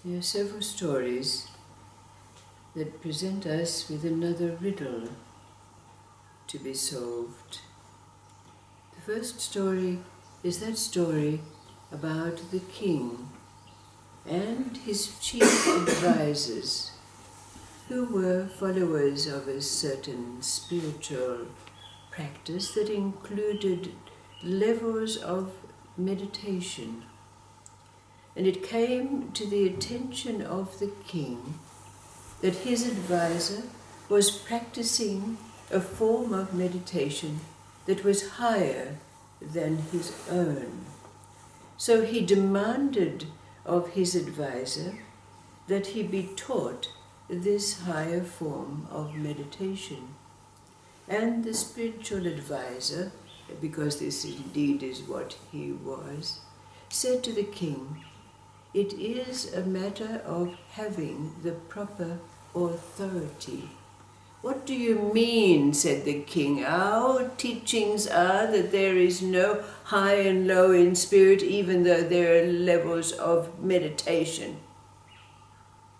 There are several stories that present us with another riddle to be solved. The first story is that story about the king and his chief advisors, who were followers of a certain spiritual practice that included levels of meditation. And it came to the attention of the king that his advisor was practicing a form of meditation that was higher than his own. So he demanded of his advisor that he be taught this higher form of meditation. And the spiritual advisor, because this indeed is what he was, said to the king, "It is a matter of having the proper authority." "What do you mean?" said the king. "Our teachings are that there is no high and low in spirit, even though there are levels of meditation."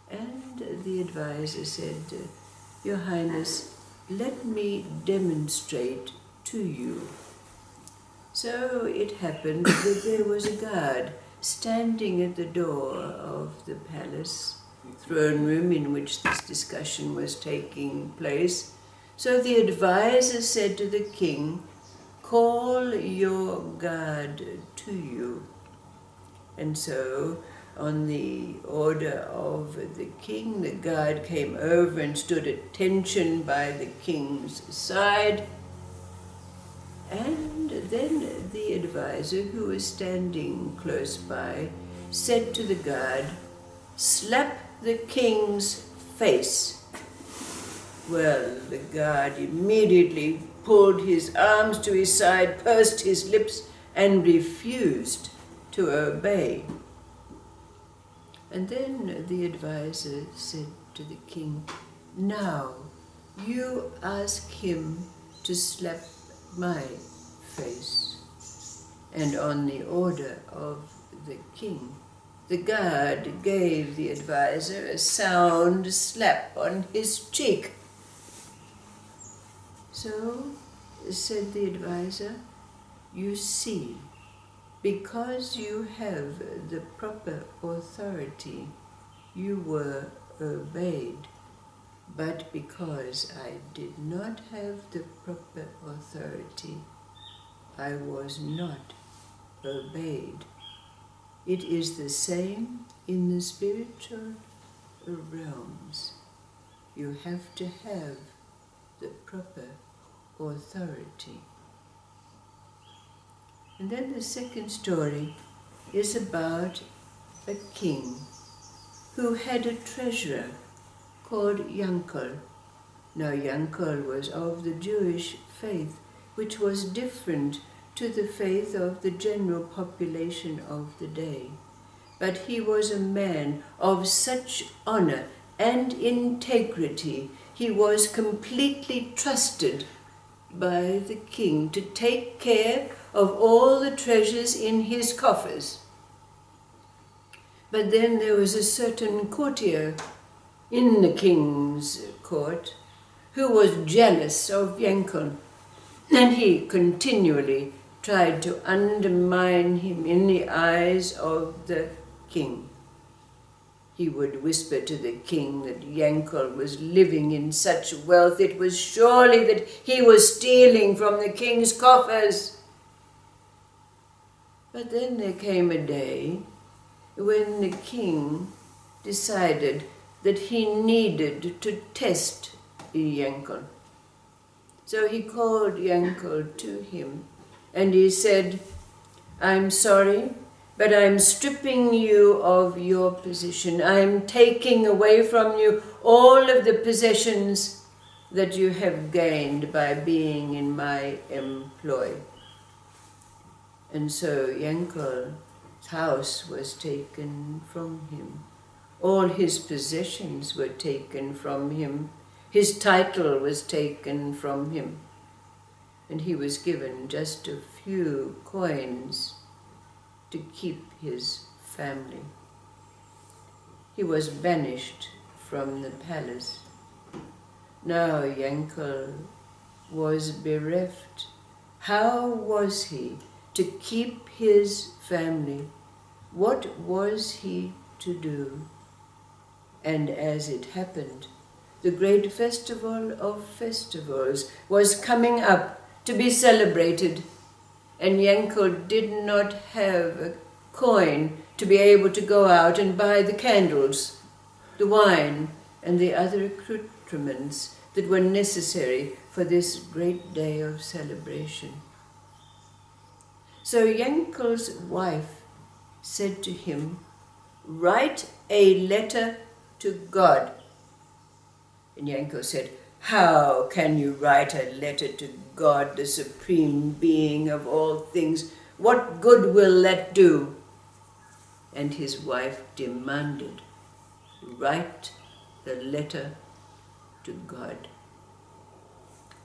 And the advisor said, "Your Highness, let me demonstrate to you." So it happened that there was a guard standing at the door of the palace, throne room in which this discussion was taking place. So the advisor said to the king, "Call your guard to you." And so, on the order of the king, the guard came over and stood at attention by the king's side. And then the advisor, who was standing close by, said to the guard, "Slap the king's face." Well, the guard immediately pulled his arms to his side, pursed his lips, and refused to obey. And then the advisor said to the king, "Now you ask him to slap my face." And on the order of the king, the guard gave the advisor a sound slap on his cheek. "So," said the advisor, "you see, because you have the proper authority, you were obeyed. But because I did not have the proper authority, I was not obeyed." It is the same in the spiritual realms. You have to have the proper authority. And then the second story is about a king who had a treasurer called Yankel. Now Yankel was of the Jewish faith, which was different to the faith of the general population of the day. But he was a man of such honor and integrity, he was completely trusted by the king to take care of all the treasures in his coffers. But then there was a certain courtier in the king's court who was jealous of Yankel, and he continually tried to undermine him in the eyes of the king. He would whisper to the king that Yankel was living in such wealth, it was surely that he was stealing from the king's coffers. But then there came a day when the king decided that he needed to test Yankel. So he called Yankel to him and he said, "I'm sorry, but I'm stripping you of your position. I'm taking away from you all of the possessions that you have gained by being in my employ." And so Yankel's house was taken from him. All his possessions were taken from him. His title was taken from him. And he was given just a few coins to keep his family. he was banished from the palace. Now Yankel was bereft. How was he to keep his family? What was he to do? And as it happened, the great festival of festivals was coming up to be celebrated, and Yankel did not have a coin to be able to go out and buy the candles, the wine, and the other accoutrements that were necessary for this great day of celebration. So Yankel's wife said to him, "Write a letter to God." And Yankel said, "How can you write a letter to God, the supreme being of all things? What good will that do?" And his wife demanded, "Write the letter to God."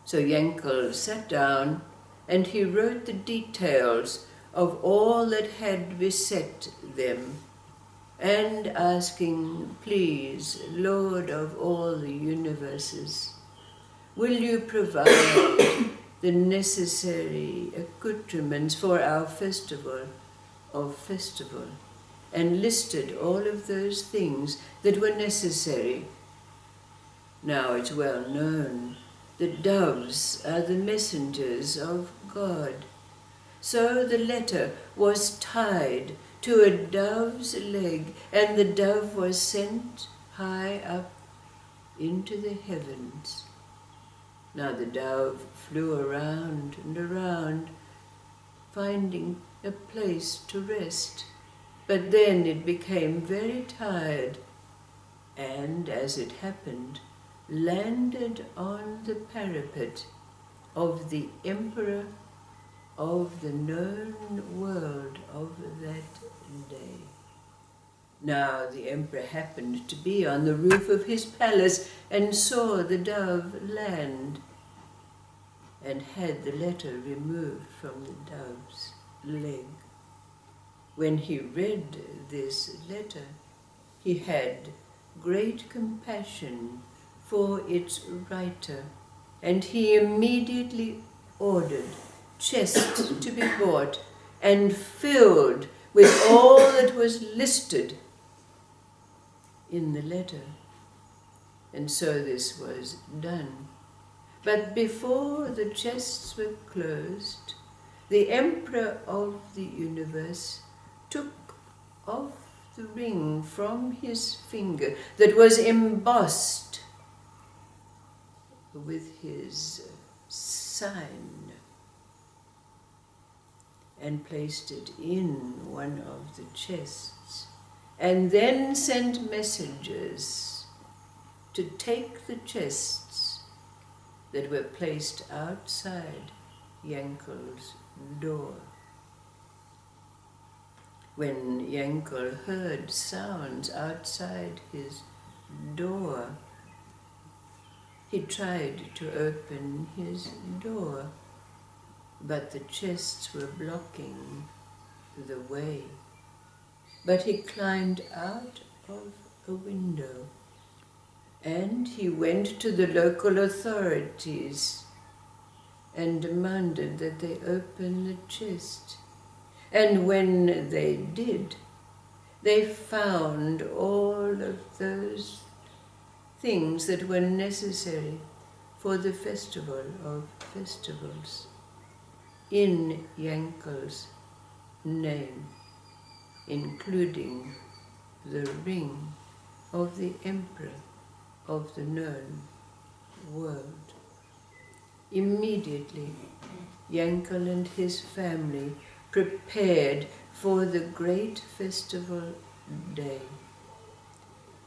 So Yankel sat down and he wrote the details of all that had beset them, and asking, "Please, Lord of all the universes, will you provide the necessary accoutrements for our festival of festival?" And listed all of those things that were necessary. Now it's well known that doves are the messengers of God. So the letter was tied to a dove's leg, and the dove was sent high up into the heavens. Now the dove flew around and around, finding a place to rest. But then it became very tired, and, as it happened, landed on the parapet of the emperor of the known world of that day. Now the emperor happened to be on the roof of his palace and saw the dove land, and had the letter removed from the dove's leg. When he read this letter, he had great compassion for its writer, and he immediately ordered chests to be bought and filled with all that was listed in the letter. And so this was done. But before the chests were closed, the Emperor of the universe took off the ring from his finger that was embossed with his sign, and placed it in one of the chests, and then sent messengers to take the chests that were placed outside Yankel's door. When Yankel heard sounds outside his door, he tried to open his door, but the chests were blocking the way. But he climbed out of a window, and he went to the local authorities and demanded that they open the chest. And when they did, they found all of those things that were necessary for the festival of festivals in Yankel's name, including the ring of the Emperor of the known world. Immediately, Yankel and his family prepared for the great festival day.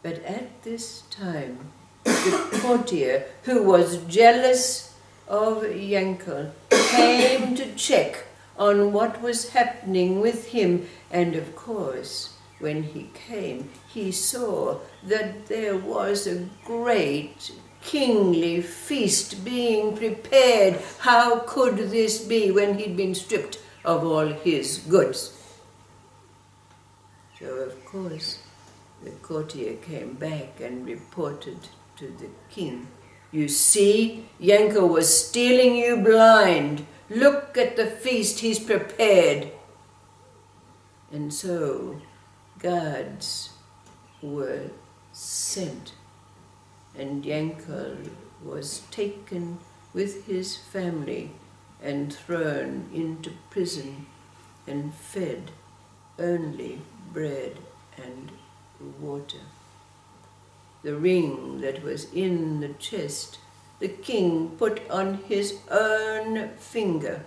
But at this time, the courtier, who was jealous of Yankel, came to check on what was happening with him, and of course, when he came, he saw that there was a great kingly feast being prepared. How could this be when he'd been stripped of all his goods? So, of course, The courtier came back and reported to the king, "You see, Yanko was stealing you blind. Look at the feast he's prepared." And so guards were sent, and Yankel was taken with his family and thrown into prison and fed only bread and water. The ring that was in the chest the king put on his own finger,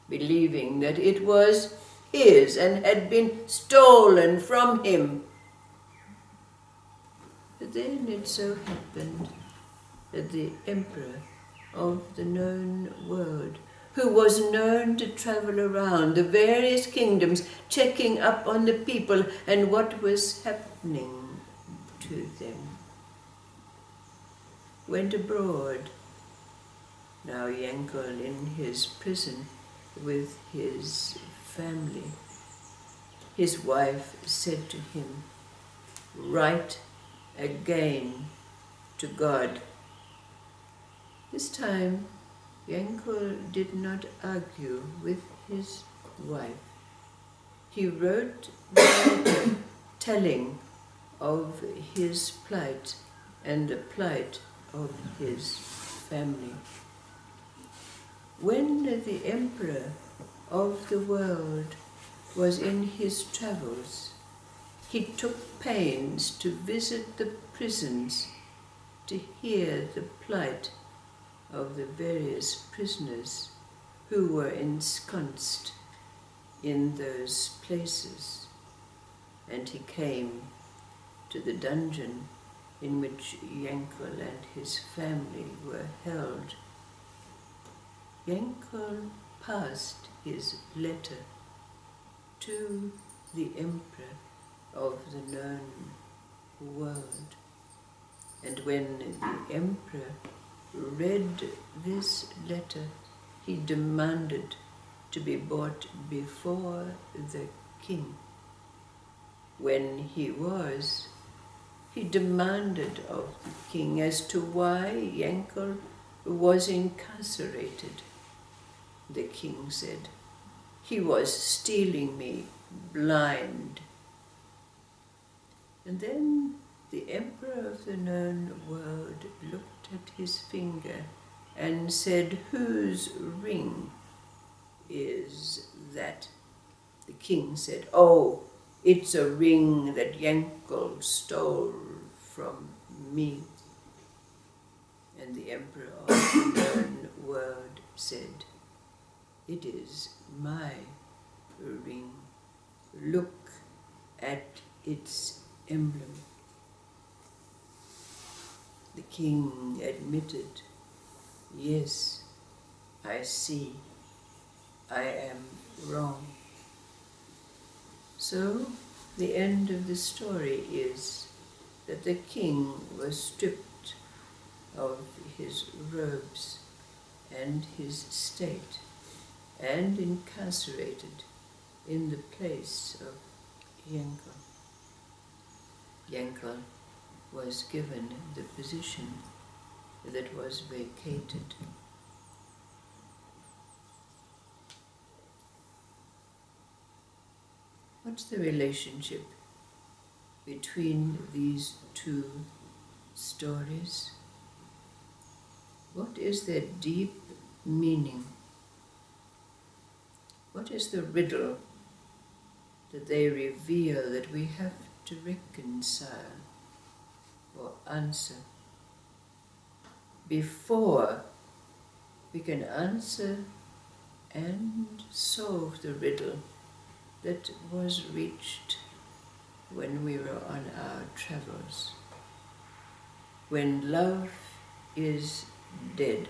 believing that it was his and had been stolen from him. But then it so happened that the emperor of the known world, who was known to travel around the various kingdoms, checking up on the people and what was happening to them, went abroad. Now Yankel in his prison with his family. His wife said to him, "Write again to God." This time, Yankel did not argue with his wife. He wrote the letter telling of his plight and the plight of his family. When the emperor of the world was in his travels, he took pains to visit the prisons to hear the plight of the various prisoners who were ensconced in those places. And he came to the dungeon in which Yankel and his family were held. Yankel passed his letter to the emperor of the known world. And when the emperor read this letter, he demanded to be brought before the king. When he was, he demanded of the king as to why Yankel was incarcerated. The king said, "He was stealing me blind." And then the emperor of the known world looked at his finger and said, "Whose ring is that?" The king said, "Oh, it's a ring that Yankel stole from me." And the emperor of the known world said, "It is my ring. Look at its emblem." The king admitted, "Yes, I see. I am wrong." So the end of the story is that the king was stripped of his robes and his state and incarcerated in the place of Yankel. Yankel was given the position that was vacated. What's the relationship between these two stories? What is their deep meaning? What is the riddle that they reveal that we have to reconcile or answer before we can answer and solve the riddle that was reached when we were on our travels? When love is dead,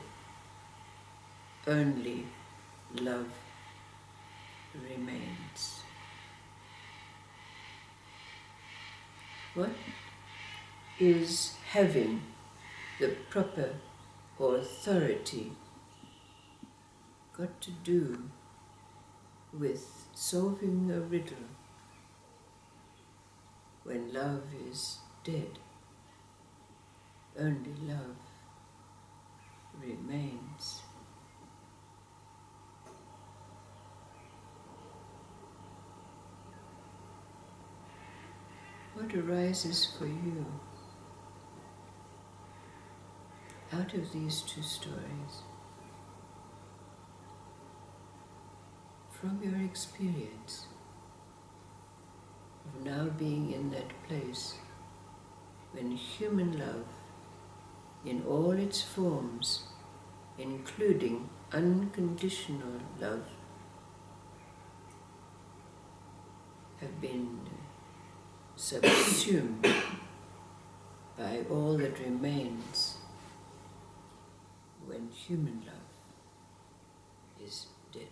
only love remains. What is having the proper authority got to do with solving a riddle? when love is dead. Only love remains. What arises for you out of these two stories, from your experience of now being in that place when human love in all its forms, including unconditional love, have been subsumed by all that remains when human love is dead.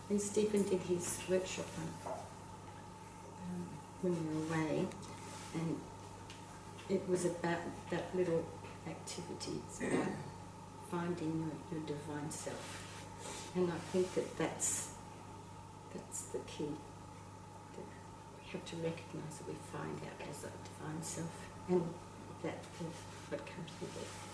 When Stephen did his workshop when we were away, and it was about that little activity. It's about finding your divine self, and I think that's the key. That we have to recognise that we find our divine self, and that what comes with it.